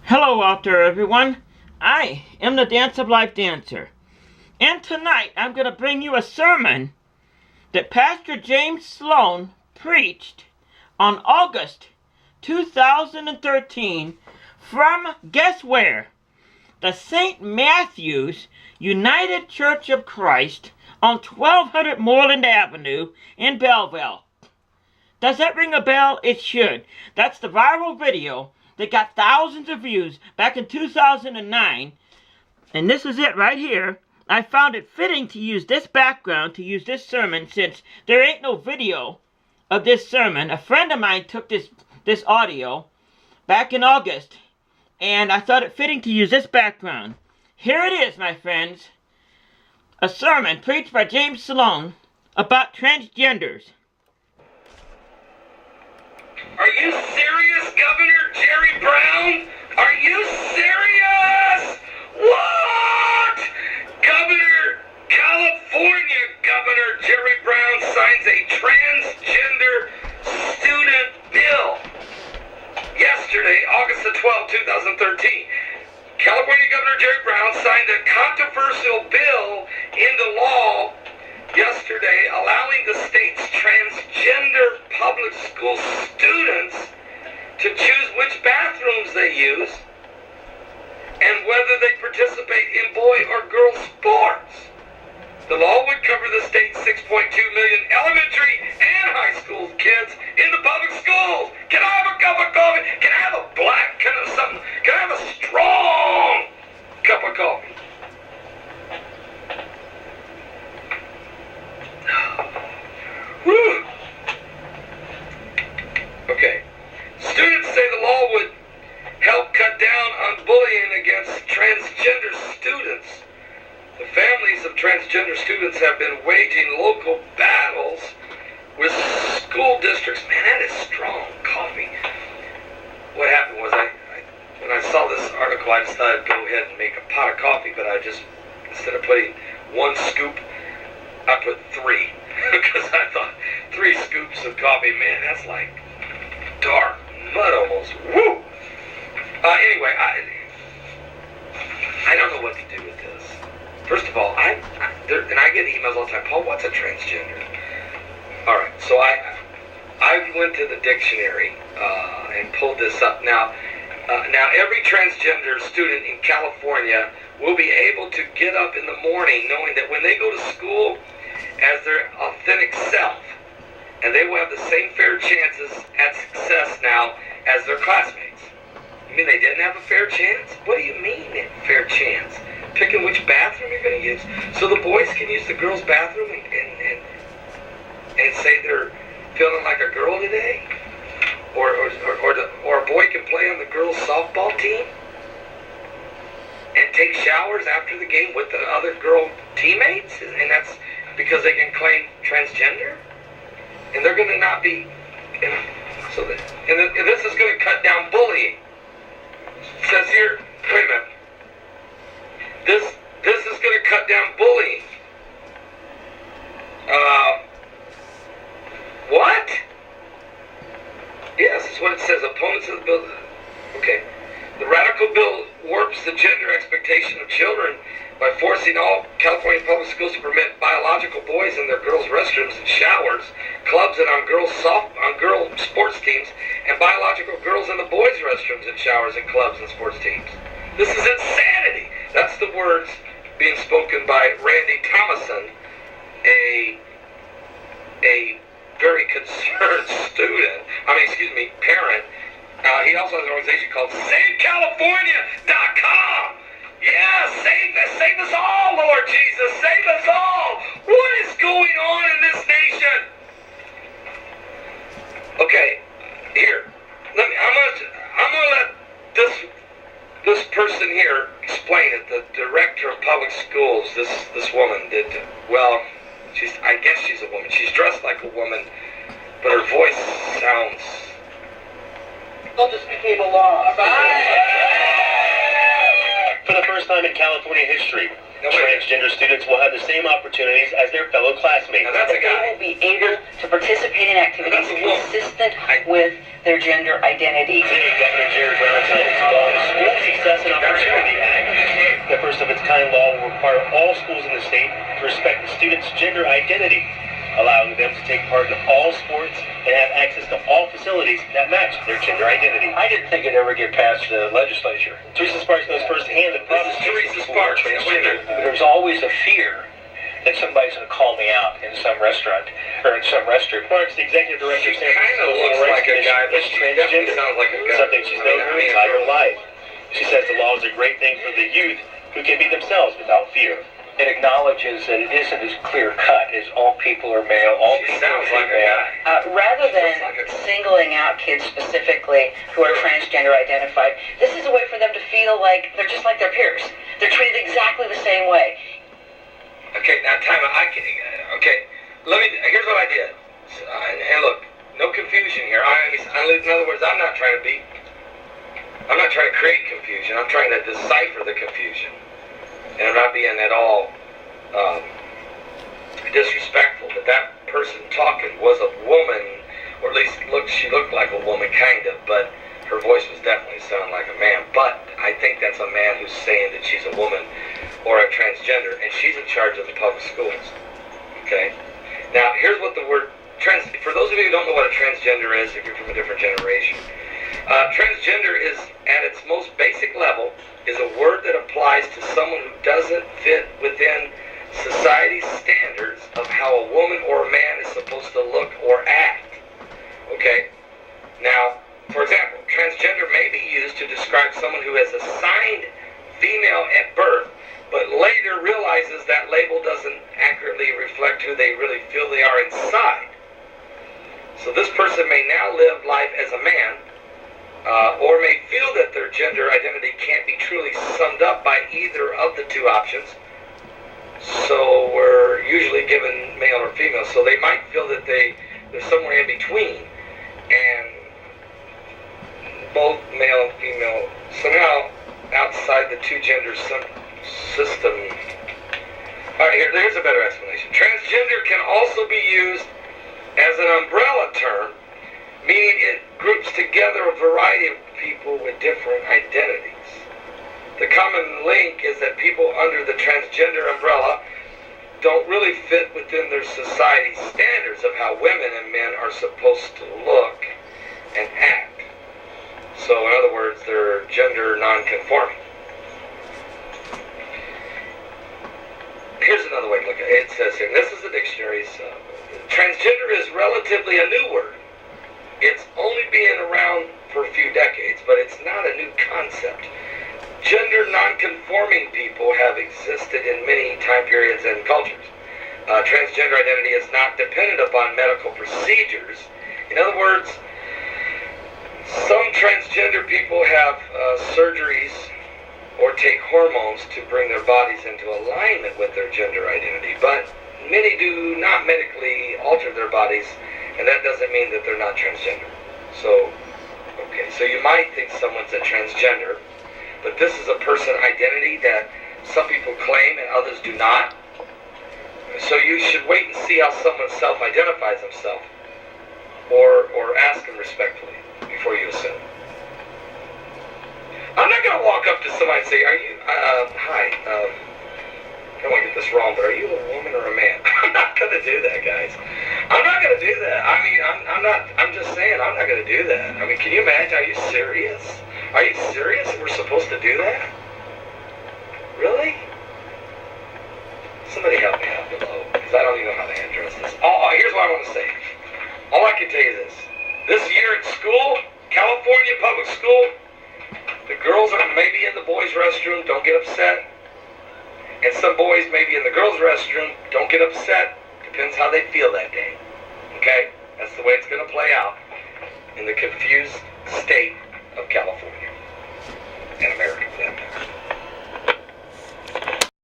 Hello out there, everyone. I am the Dance of Life dancer. And tonight I'm going to bring you a sermon that Pastor James Sloan preached on August 2013 from, guess where? The St. Matthew's United Church of Christ on 1200 Moreland Avenue in Belleville. Does that ring a bell? It should. That's the viral video that got thousands of views back in 2009. And this is it right here. I found it fitting to use this background, to use this sermon, since there ain't no video of this sermon. A friend of mine took this audio back in August, and I thought it fitting to use this background. Here it is, my friends. A sermon preached by James Sloan about transgenders. Are you serious, Governor Jerry Brown? Are you serious? What? California Governor Jerry Brown signs a transgender student bill. Yesterday, August the 12th, 2013, California Governor Jerry Brown signed a controversial bill into law yesterday, allowing the state's transgender public school students to choose which bathrooms they use and whether they participate in boy or girl sports. The law would cover the state's 6.2 million elementary and high school kids in the public schools. Can I have a cup of coffee? Can I have a black kind of something? Can I have a strong cup of coffee? Whew. Okay. Students say the law would help cut down on bullying against transgender students. The families of transgender students have been waging local battles with school districts. Man, that is strong coffee. What happened was when I saw this article, I decided to go ahead and make a pot of coffee, but I just, instead of putting one scoop, I put 3. Because I thought 3 scoops of coffee, man, that's like dark mud almost. Woo! Anyway, I don't know what to do with this. First of all, and I get emails all the time, Paul, what's a transgender? All right, so I went to the dictionary and pulled this up. Now every transgender student in California will be able to get up in the morning knowing that when they go to school as their authentic self, and they will have the same fair chances at success now as their classmates. You mean they didn't have a fair chance? What do you mean fair chance? Picking which bathroom you're going to use? So the boys can use the girls' bathroom and say they're feeling like a girl today? Or a boy can play on the girls' softball team? And take showers after the game with the other girl teammates? And that's because they can claim transgender? And they're going to not be... And this is going to cut down bullying. It says here, wait a minute. This is going to cut down bullying. What? Yes, that's what it says. Opponents of the bill. Okay. The radical bill warps the gender expectation of children by forcing all California public schools to permit biological boys in their girls' restrooms and showers, clubs and on girl sports teams, and biological girls in the boys' restrooms and showers and clubs and sports teams. This is insanity. That's the words being spoken by Randy Thomason, a very concerned parent. He also has an organization called SaveCalifornia.com. Yeah, save us all, Lord Jesus, save us all. What is going on in this nation? Okay, here. I'm gonna let this person here explain it. The director of public schools, this woman did well. I guess she's a woman. She's dressed like a woman, but her voice sounds. It just became a law. For the first time in California history, transgender students will have the same opportunities as their fellow classmates. Now that's a guy. They will be able to participate in activities consistent with their gender identity. Today, Governor Jerry Brown signed into law the school kind law will require all schools in the state to respect the students' gender identity, allowing them to take part in all sports and have access to all facilities that match their gender identity. I didn't think it'd ever get past the legislature. Teresa Sparks knows firsthand that This is Teresa Sparks. Transgender. There's always a fear that somebody's going to call me out in some restaurant or in some restroom. Sparks, the executive director She of San kind of Francisco looks Civil like Rights a guy, but Commission, she is definitely transgender, sounds like a guy. something she's known her entire life. She says the law is a great thing for the youth who can be themselves without fear. It acknowledges that it isn't as clear cut as all people are male, all She people are sounds like a female. guy. Rather than singling out kids specifically who are transgender identified, this is a way for them to feel like they're just like their peers. They're treated exactly the same way. Okay, now time out. Okay, here's what I did. And look, no confusion here. In other words, I'm not trying to create confusion. I'm trying to decipher the confusion. And I'm not being at all disrespectful, but that person talking was a woman, or at least she looked like a woman, kind of, but her voice was definitely sounding like a man. But I think that's a man who's saying that she's a woman or a transgender, and she's in charge of the public schools. Okay? Now, here's what the word for those of you who don't know what a transgender is, if you're from a different generation, transgender is, at its most basic level, is a word that applies to someone who doesn't fit within society's standards of how a woman or a man is supposed to look or act. Okay? Now, for example, transgender may be used to describe someone who has assigned female at birth, but later realizes that label doesn't accurately reflect who they really feel they are inside. So this person may now live life as a man, or may feel that their gender identity can't be truly summed up by either of the two options. So we're usually given male or female. So they might feel that they're somewhere in between, and both male and female somehow outside the two gender system. All right, here's a better explanation. Transgender can also be used as an umbrella term, meaning it groups together a variety of people with different identities. The common link is that people under the transgender umbrella don't really fit within their society's standards of how women and men are supposed to look and act. So in other words, they're gender non-conforming. Here's another way to look at it. It says here, this is the dictionary's, transgender is relatively a new word. It's only been around for a few decades, but it's not a new concept. Gender non-conforming people have existed in many time periods and cultures. Transgender identity is not dependent upon medical procedures. In other words, some transgender people have surgeries or take hormones to bring their bodies into alignment with their gender identity, but many do not medically alter their bodies, and that doesn't mean that they're not transgender. So you might think someone's a transgender, but this is a person identity that some people claim and others do not. So you should wait and see how someone self-identifies himself, or ask him respectfully before you assume. I'm not going to walk up to somebody and say, hi, I don't want to get this wrong, but are you a woman or a man? I'm not going to do that, guys. I'm not going to do that. I mean, I'm just saying, I'm not going to do that. I mean, can you imagine? Are you serious? Are you serious that we're supposed to do that? Really? Somebody help me out below, because I don't even know how to address this. Here's what I want to say. All I can tell you is this. This year at school, California public school, the girls are maybe in the boys' restroom, don't get upset. And some boys may be in the girls' restroom, don't get upset. Depends how they feel that day. Okay? That's the way it's going to play out in the confused state of California. And America, for that matter.